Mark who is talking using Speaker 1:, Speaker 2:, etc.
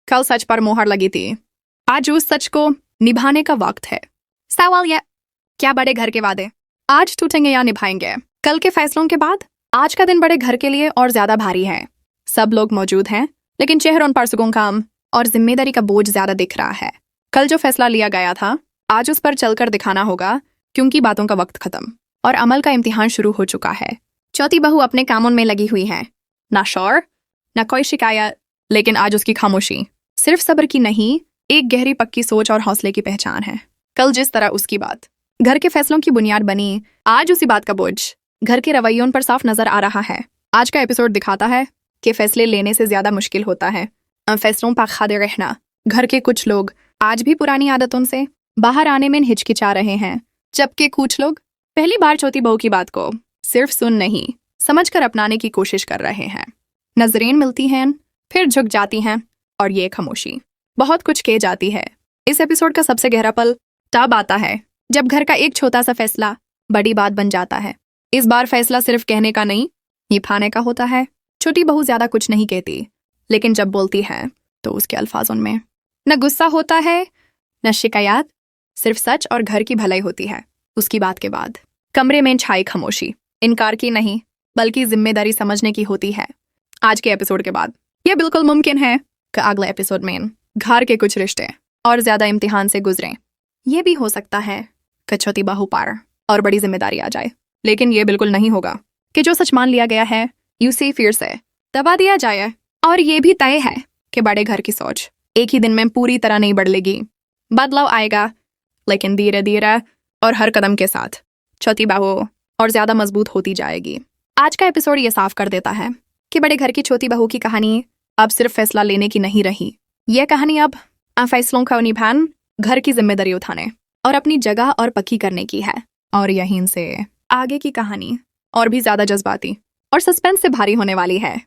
Speaker 1: कल सच पर मोहर लगी थी। आज उस सच को निभाने का वक्त है। सवाल यह, क्या बड़े घर के वादे आज टूटेंगे या निभाएंगे? कल के फैसलों के बाद आज का दिन बड़े घर के लिए और ज्यादा भारी है। सब लोग मौजूद हैं, लेकिन चेहरों पर सुकून कम और जिम्मेदारी का बोझ ज्यादा दिख रहा है। कल जो फैसला लिया गया था, आज उस पर चलकर दिखाना होगा, क्योंकि बातों का वक्त खत्म और अमल का इम्तिहान शुरू हो चुका है। चौथी बहू अपने कामों में लगी हुई है। ना शोर, ना कोई शिकायत, लेकिन आज उसकी खामोशी सिर्फ सब्र की नहीं, एक गहरी पक्की सोच और हौसले की पहचान है। कल जिस तरह उसकी बात घर के फैसलों की बुनियाद बनी, आज उसी बात का बोझ घर के रवैयों पर साफ नजर आ रहा है। आज का एपिसोड दिखाता है कि फैसले लेने से ज्यादा मुश्किल होता है फैसलों पर खड़े रहना। घर के कुछ लोग आज भी पुरानी आदतों से बाहर आने में हिचकिचा रहे हैं, जबकि कुछ लोग पहली बार चौथी बहू की बात को सिर्फ सुन नहीं, समझकर अपनाने की कोशिश कर रहे हैं। नजरें मिलती हैं, फिर झुक जाती हैं, और ये खामोशी बहुत कुछ कह जाती है। इस एपिसोड का सबसे गहरा पल तब आता है जब घर का एक छोटा सा फैसला बड़ी बात बन जाता है। इस बार फैसला सिर्फ कहने का नहीं, निभाने का होता है। छोटी बहू ज्यादा कुछ नहीं कहती, लेकिन जब बोलती है तो उसके अल्फाजों में न गुस्सा होता है, न शिकायत, सिर्फ सच और घर की भलाई होती है। उसकी बात के बाद कमरे में छाई खामोशी इनकार की नहीं, बल्कि जिम्मेदारी समझने की होती है। आज के एपिसोड के बाद यह बिल्कुल मुमकिन है कि अगले एपिसोड में घर के कुछ रिश्ते और ज्यादा इम्तिहान से गुजरें। यह भी हो सकता है कि छोटी बहू पार और बड़ी जिम्मेदारी आ जाए, लेकिन यह बिल्कुल नहीं होगा कि जो सच मान लिया गया है उसे फिर से दबा दिया जाए। और यह भी तय है कि बड़े घर की सोच एक ही दिन में पूरी तरह नहीं बदलेगी। बदलाव आएगा, लेकिन धीरे धीरे और हर कदम के साथ छोटी बहू और ज्यादा मजबूत होती जाएगी। आज का एपिसोड ये साफ कर देता है कि बड़े घर की छोटी बहू की कहानी अब सिर्फ फैसला लेने की नहीं रही। यह कहानी अब फैसलों का निभान, घर की जिम्मेदारी उठाने और अपनी जगह और पक्की करने की है। और यहीं से आगे की कहानी और भी ज्यादा जज्बाती और सस्पेंस से भारी होने वाली है।